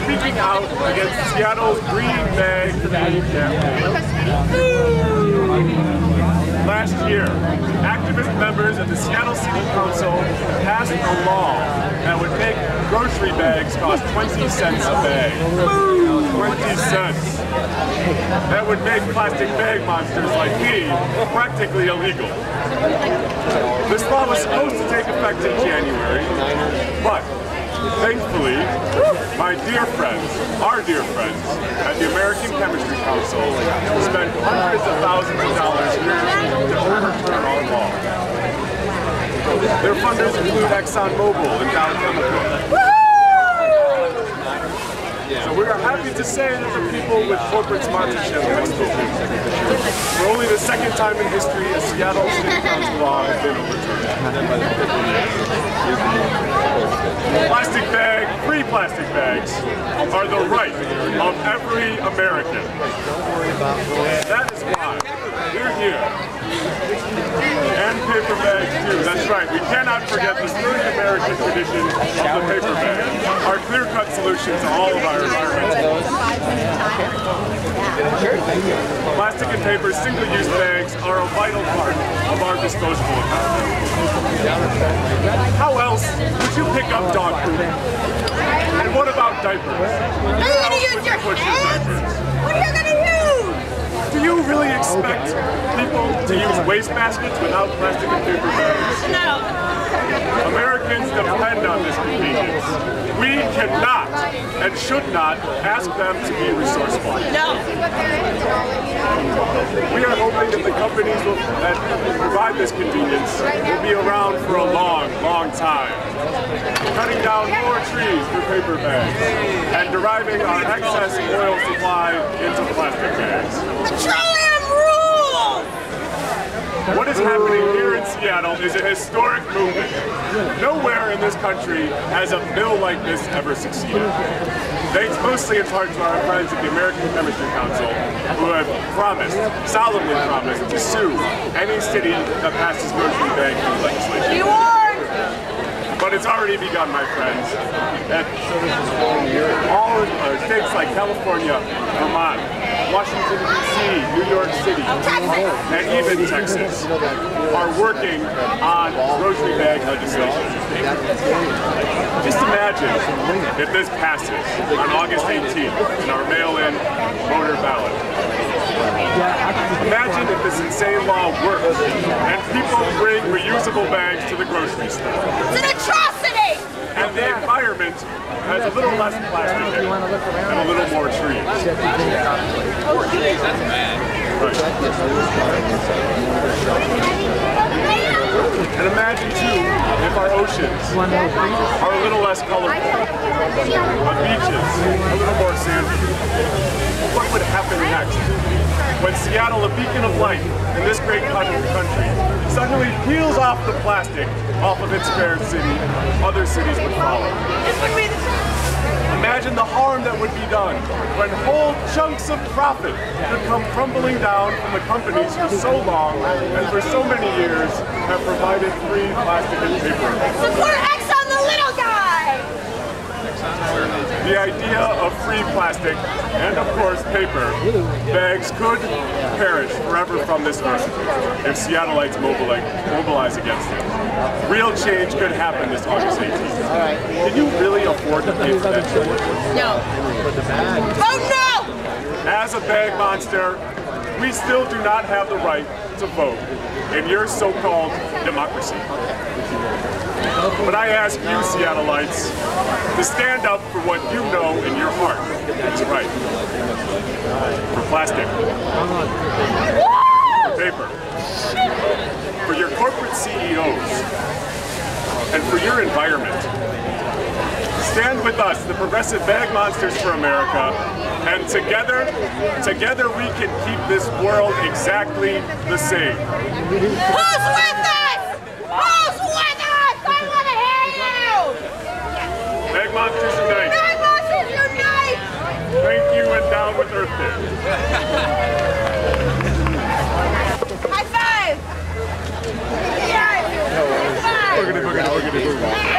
speaking out against Seattle's Green Bag campaign. Last year, activist members of the Seattle City Council passed a law that would make grocery bags cost 20 cents a bag. 20 cents. That would make plastic bag monsters like me practically illegal. This law was supposed to take effect in January, but thankfully, my dear friends, our dear friends at the American Chemistry Council spent hundreds of thousands of dollars here to overturn our law. Their funders include ExxonMobil and Dow Chemical. So we are happy to say that the people with corporate sponsorship have spoken. For only the second time in history, a Seattle City Council law has been overturned. Plastic bag, free plastic bags are the right of every American. That is why we're here. And paper bags too, that's right. We cannot forget the sturdy American tradition of the paper bag, our clear-cut solution to all of our environmental goals. Plastic and paper single-use bags are a vital part of our disposable economy. How else would you pick up dog food? And what about diapers? Are you going to use your hands? What are you going to use? Do you really expect people to use waste baskets without plastic and paper bags? No. Americans depend on this convenience. We cannot and should not ask them to be resourceful. No. We are hoping that the companies that provide this convenience will be around for a long, long time, cutting down more trees for paper bags and deriving our excess oil supply into plastic bags. Petroleum rules! What is happening here in Seattle is a historic movement. Nowhere in this country has a bill like this ever succeeded. Thanks mostly in part to our friends at the American Chemistry Council, who have promised, solemnly promised, to sue any city that passes grocery bag legislation. You are! But it's already begun, my friends. At all states like California, Vermont, Washington, D.C., New York City, and even Texas are working on grocery bag legislation. Just imagine if this passes on August 18th in our mail-in voter ballot. Imagine if this insane law works and people bring reusable bags to the grocery store. It's an atrocity! And the environment has a little less plastic in it and a little more trees. That's bad. Right. And imagine too if our oceans are a little less colorful, our beaches a little more sandy. What would happen next when Seattle, a beacon of light in this great country, suddenly peels off the plastic off of its fair city? Other cities would follow. Imagine the harm that would be done when whole chunks of profit could come crumbling down from the companies who so long and for so many years have provided free plastic and paper. Support Exxon, the little guy! The idea of free plastic and, of course, paper bags could perish forever from this earth if Seattleites mobilize against it. Real change could happen this August 18th. Can you really afford to pay for that? No. Oh no! As a bag monster, we still do not have the right to vote in your so-called democracy. But I ask you, Seattleites, to stand up for what you know in your heart is right. For plastic. For paper. For your corporate CEOs. And for your environment. Stand with us, the Progressive Bag Monsters for America, and together we can keep this world exactly the same. Who's with us? Who's with us? I want to hear you! Bag Monsters unite! Bag Monsters unite! Thank you, and down with Earth Day. High five! Yes! High five! Boogity, boogity, boogity, boogity.